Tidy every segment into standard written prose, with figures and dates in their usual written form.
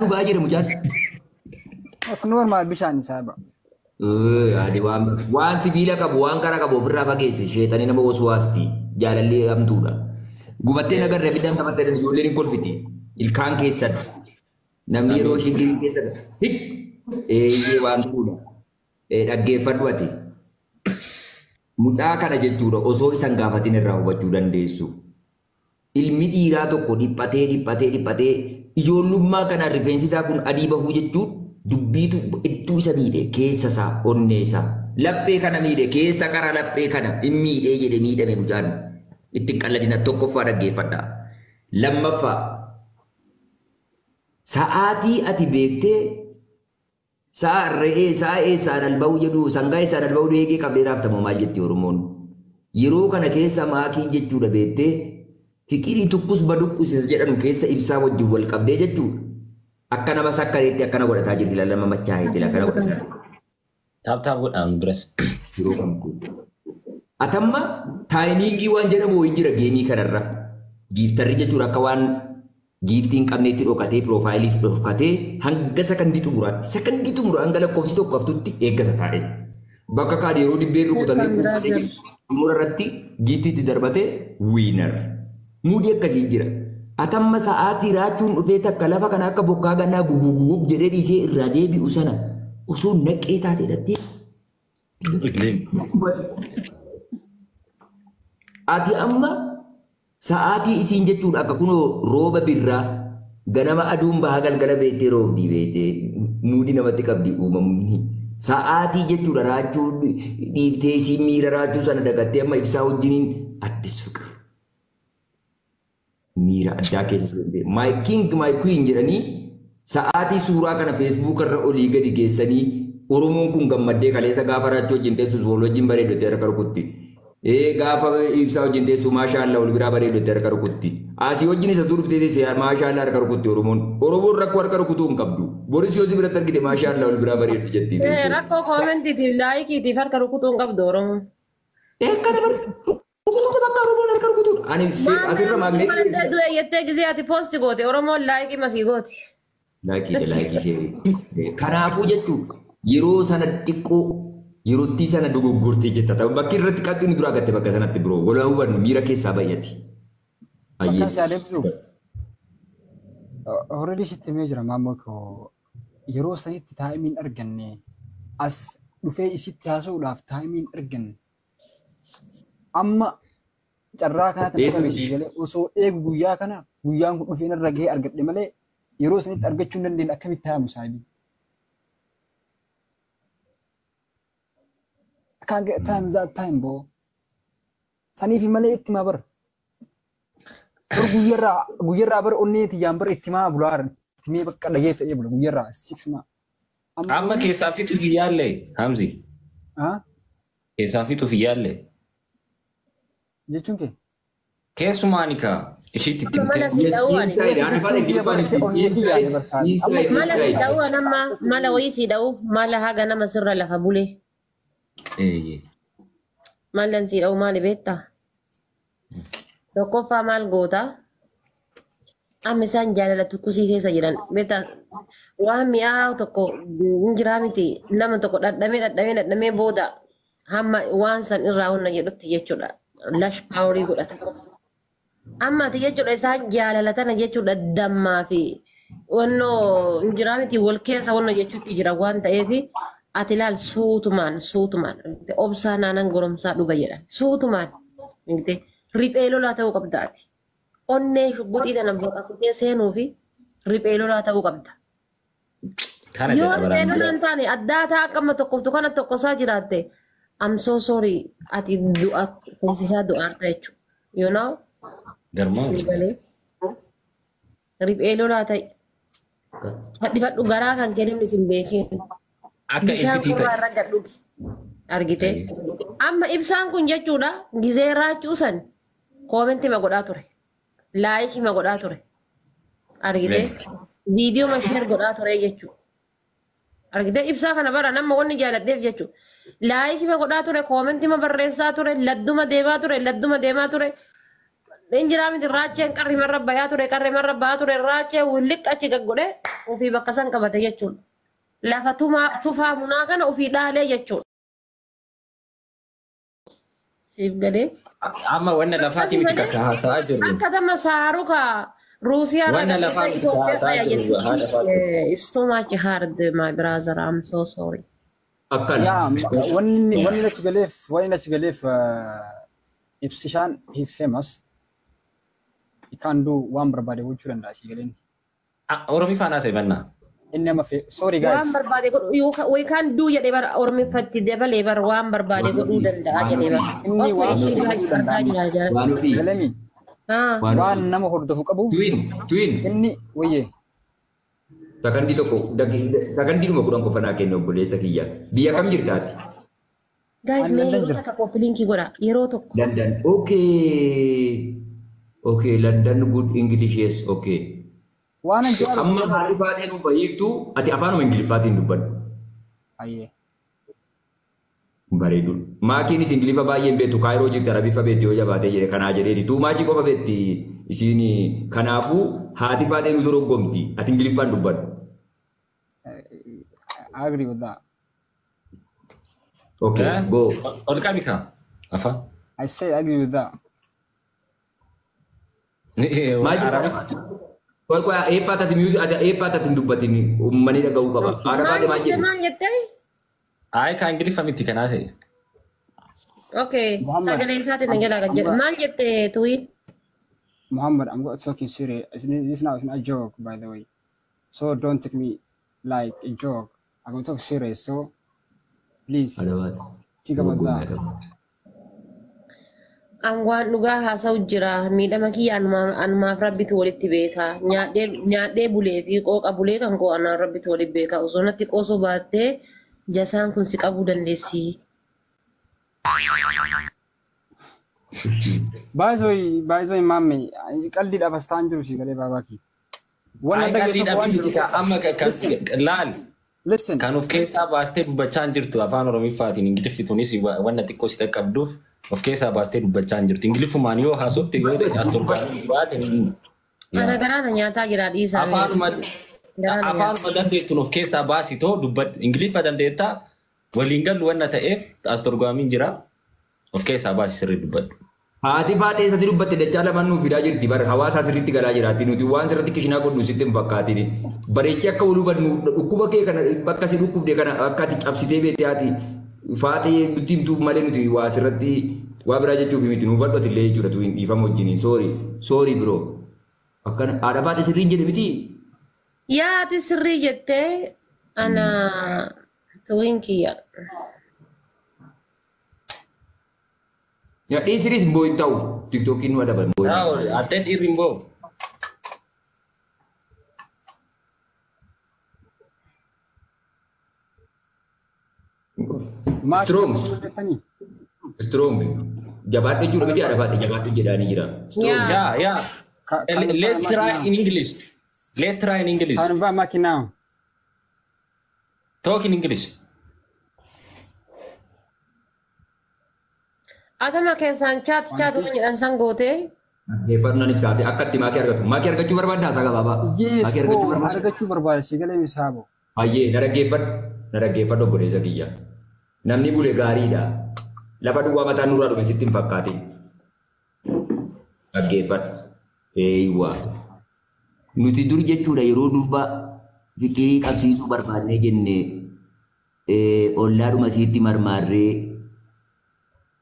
dhugaa jira mucaan. As normal bishaan isaa bira. Adi waan sibiila qabu waan karaa qabu ofirraa fageessi sheetanii nama waswaasti jaalallee hamtuudha. Gubattee nagarra biddaan taphattee ijoolleen hin kolfiti. Ilkaan keessan namni yeroo shigirii keessa eeyyee waan tuudha. Dhaggeeffadhu ati. Mucaa kana jechuudha osoo isan gaafatin irraa hubachuu dandeessu. Ilmi dhiiraa tokko dhiphatee ijoollummaa kana rifeensi isaa kun adii bahuu jechuun dubbiitu iddoo isa miidhe keessa isaa onnee isaa laphee kana miidhe keessa qara laphee kana hin miidhee jedhe miidhame mucaan itti qalladina tokkoffaa dhaggeeffadha. Lammaffaa sa'aatii ati beektee sa'a re'ee sa'a eessaan alba'uu jedhu sangaa eessaan alba'uu eegee qabdee raaftamu maal jetti Oromoon yeroo kana keessa maakiin jechuudha beektee fiqirii tukkus baduqqus jedhamu keessa ibsaa wajjin wal qabdee jechuudha. Akka nama sakkareetti akkana godhataa jirti lallama machaa'eetti akkana godhataa. Taaptaap godhaan biras. Yeroo kam kun. Atamma taayiniingii waan jedhamu wayii jira geemii kanarra. Giiftarri jechuudha akka waan giiftiin qabneetti dhokatee piroofaayiliif dhokatee hanga sakandii xumura hanga lakkoofsi tokko haftutti eeggata taa'e. Bakka kaan yeroo dibbeen rukutamee kuufatee xumura irratti giiftiitti darbatee wiinar. Muudii akkasii jira. Atamma sa'aatii raachuun dhufee takka lafa kana akka bokkaa gannaa guguguuf jedhee dhiisee irraa deebi'u sana osoo naqee taate dhattee. Ati amma sa'aatii isiin jechuudha akka kunoo rooba birraa ganama aduun bahaa galgala beektee roobdii beektee muudii namatti qabdi uumamni. Sa'aatii jechuudha raachuu dhiiftee isiin miira raachuu sana dagattee amma ibsaa wajjiniin addis fiqir. Miira addaa keessa my king my queen jedhanii sa'aatii suuraa kana Facebook irra olii gadi geessanii Oromoon kun gammaddee kaleessa gaafa raachuu wajjin teessus wal wajjin bareedottee harka rukutti. Gaafa ibsaa wajjin teessu maashaallah wal biraa bareedottee harka rukutti. Asii wajjin isa turuftee teessee maashaallah harka rukutti Oromoon. Oromoon rakkoo harka rukutuu hin qabdu. Boris yoo si biratti argite maashaallah wal biraa bareedu jetti. Rakkoo koomentiitiif laayikiitiif harka rukutuu hin qabdu Oromoon. Kana bara. Rukutuu bakka Oromoon harka rukutuu. Ani asirra maagneetii. Du'e jettee gisee ati poosti goote Oromoon laayikii masii gooti. Laayikii ishee. Kanaafuu jechuudha yeroo sana xiqqoo yerootti sana dogoggortee jetta ta'u bakki irratti qaxxuun dura gatte bakka sanatti biroo walaa hubannu miira keessaa bayyatti. Bakka isaa deebisuu. Horrii sitti mee jira maammoo koo yeroo sanitti taa'imiin arganne as dhufee isitti haasa'uudhaaf taa'imiin arganne amma carraa kanatti akka galee osoo eegu guyyaa kana guyyaan kun dhufeen irra gahee argadhe malee yeroo sanitti argachuu hin dandeenye akkamitti taa'amu saabii. I can't get time that time, bro. Saniif malee itti maa bara. Guyyarraa bara onneeti yaan bara itti maa bulaaran. Itti mee bakka dhagee ta'ee bula guyyarraa 6 maa. Amma keessaa fitu fiyyaallee Hamzi. Keessaa fitu fiyyaallee. Jechuun kee? Keessumaan ika ishiitti itti Mala si dha'uu ani. Mala si dha'uu anamma mala wayii si dha'uu mala haga nama sirra lafa bulee. Maalan si dha'u maali beektaa? Tokkoffaa maal gootaa? Amma isaan jaalala tukkusii keessa jiran beektaa waan mi'aawu tokko hin jiraa miti nama tokko dhadhamee booda hamma waan san irraa hunda jedhutti jechuudha. Lash paaworii godhata. Amma ati jechuudha isaan jaalala tana jechuudha dammaa fi wannoo hin jiraa miti wal keessa wannoo jechuutti jira waan ta'eefi. Ati laal suutumaan obsaa naanan goromsaa dhuga jedhan suutumaan riphee lolaa ta'uu qabda ati onnee shugguxii tana baqaqsitee seenuu fi riphee lolaa ta'uu qabda. Yoo riphee lolaa hin taane addaa ta'a akkama tokkoof kana tokkosaa jiraatte I'm so sorry ati du'a teessisaa du'aarta jechuudha. You know? Garmaa. Riphee lolaa ta'e. Hadhifadhu garaa kan kennamni sin beekeen. Akka eegitii ta'e. Argite. Amma ibsaan kun jechuudha gizee raachuu san koomentii ma godhaa ture. Laayikii ma godhaa ture. Argite. Viidiyoo ma sheer godhaa ture jechuudha. Argite ibsaa kana bara nama wanni jaaladheef jechuudha. Laayikii ma godhaa ture koomentii ma barreessaa ture ladduma deemaa ture Injira miti raacheen qarri marra bayaa ture raachee williq achi gaggodhe ofii bakka san qabate jechuudha. Lafa tufaa munaa kana ofii dhaalee jechuudha. Siif galee. Amma wanna lafaati miti kakka haasa'aa jirru. Akka tama saaruka Ruusiyaa irraa Itoophiyaa fayyaa jechuudha. It's too much hard, my brother. I'm so sorry. Yeah, one let's believe if Sishan is famous, he can do one barbadi which and she getting. Oromi fana sevenna. In name of sorry guys. One barbadi we can do it ever or me fatti devil ever one barbadi go do than the One nama hordo fukabu. Twin. Inni waye. Sakandi toko sakandi rumah kurang kofana kenno boleh sakiya. Biya kam jirtaati. Guys, me yeroo takka linki godha yeroo tokko. London. Okay, London good English yes. Okay. Waan anjaa. Amma maalifaadhee nu bahiirtu ati afaanuma Ingiliffaatiin dubbadhu. Ayyee. Bareedu. Maakiinis Ingiliffa baay'een beektu Kaayiroo jirti Arabiiffa beekti yoo jabaatee jedhe kanaa jedheeti. Tuumaachii qofa beekti isiin kanaafuu haati baadhee nu dorgommti. Ati Ingiliffaan dubbadhu. I agree with that. Okay, go. Olkamika. Afa. I say I agree with that. Kalau kau tadi music ada tadi dubbatin ummani dah gau kaba. Ada pada macam. Ay kan Ingilifa miti kana say. Okay. Sagale sate nangala kan. Man jette tuwi. Muhammad, I'm going to talk serious. This now is not a joke, by the way. So don't take me like a joke. I'm going to talk serious. So please think about that. Ang waan dhugaa haasa'u jira miidhama kiyya anumaaf rabbitu walitti beeka nyaadhee bulee fi qooqa bulee kan koo anaan rabbitu walitti beeka osoo natti qoosoo baattee jasaan kun si qabuu dandeessi. By the way, mami, qaldi dhabastaan jiru si galee baabaki. Listen. Kan of keessaa baastee dubbachaan jirtu afaan Oromiffaatiin Ingiliffituunis wanna xiqqoo si qaqqabduuf of keessaa baastee dubbachaan jirtu. Ingiliffumaan yoo haasofte yoo as torban baate. Ana garaana nyaataa jira dhiisaa. Afaanuma dandeettuun of keessaa baasitoo dubbadhu. Ingiliffa dandeettaa waliin gallu wanna ta'eef as torbaamiin jira. Of keessaa baasi sirrii dubbadhu. Haati baatee isatti dubbatte dachaa lamaan nuuf fidaa jirti. Bara hawaasaa sirriitti galaa jiraatti nuti waan sirriitti kishinaa godhu sitti hin fakkaatini. Bareechi akka waluu badnu dhukkuba kee kana bakka si dhukkubde kana akka ati cabsitee beekte haati faatee nutti himtuuf malee nuti waa sirriitti waa biraa jechuuf miti nuuf badhatu illee jechuudha tu hin dhiifama wajjiniin. Sorry bro. Akkana haadha baatee sirriin jedhe miti. Yaa ati sirrii jettee ana tuwiin kiyya. Ya, ini serius boy tahu TikTokin ada ban boy. Tahu, atet irimbo. Strong. Jabat itu juga ada batik jabat itu jadi jira. Ya. Let's try in English. Kan ba makin Talk in English. Adama keessaan chat jedhan san goote. Pernah nih saatnya akad maki harga cuma berbeda saga baba. Yes, harga cuma berbeda sih kalau misalnya. Aye, nara gepat do boleh sakiya. Namni boleh gari dah. Lepas dua mata nurul ada mesti tim fakati. Gepat, wah. Nuti dulu je cura yero dulu fikiri kapsi itu berbeda jenne. Olar masih tim marmare.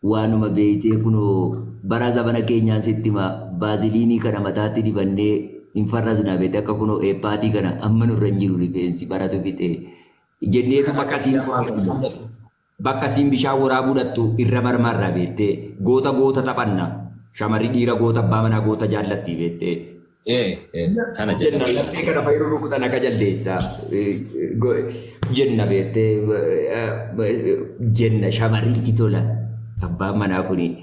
Waanuma beeytee kunoo baraza bana keenyaan sittima baaziliinii kana mataatti dibannee hin farrasnaa beete akka kunoo eeppaatii kana amma nurra hin jiru rifeensi baratu fixee jenneetu bakka siin bishaan waraabuudhattu irra marmarraa beettee goota taphanna shamarri dhiira goota abbaa manaa goota jaallatti beettee. Kana jenna. Laftee kana fayyadu rukutan akka jaldeessaa jenna beettee jenna shamarri itti tola. Abbaan manaa kuni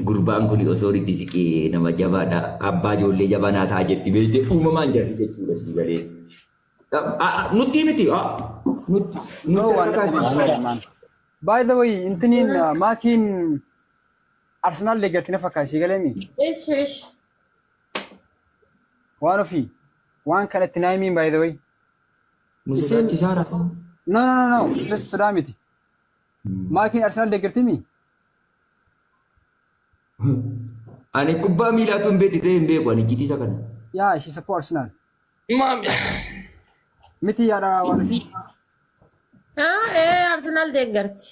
gurbaan kuni osoo itti siqee nama jabaadha. Abbaa ijoollee jabanaa ta'a jetti beekte uumamaan jirti jechuudha si galee. Nutti miti no one. By the way, intiniin maakiin Arsenal leegatti na fakkaata si galee mi? Waan ofii waan kanatti naa himiin by the way. Muziqaa kisaara. No. Just sodaa miti. Maakiin Arsenal deeggartimi? Ani kubbaa miilaatu hin beekti ta'e hin beeku ani jitiisa kana. Yeah, she support Arsenal. Mami. Miti yaada waan ofii. Arsenal deeggarti.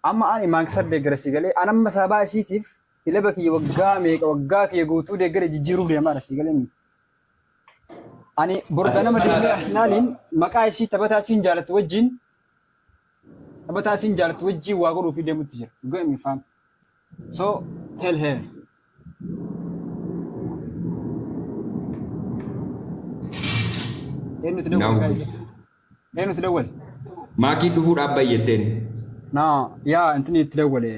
Amma ani Manchester deeggarsi galee anamma sabaa isiitiif kilaba kiyya waggaa kiyya guutuu deeggare jijjiiruu deemaadha si galee. Ani borganama deemee Arsenaliin maqaa isii taphataa isiin jaalatu wajjin waa godhuu fi deemutti jira. Dhugaa mi faam. So tell her. Eenyu tidawwale? Maakii dhufuudhaaf bayyatteen. Yaa intini tidawwale.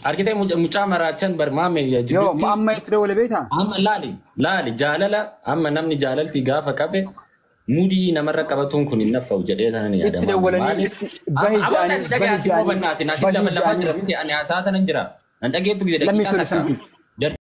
Argitee mucaa maraachan barmaame jiru. Yoo amma tidawwale beektaa? Amma laali jaalala amma namni jaalalti gaafa qabe mudii namarra qabatuun kun hin naffa'u jedhee sanan yaadama. Itti dawwalanii bahi jaanii. Ani haasaa sanan jira. An dhageettu jedhee.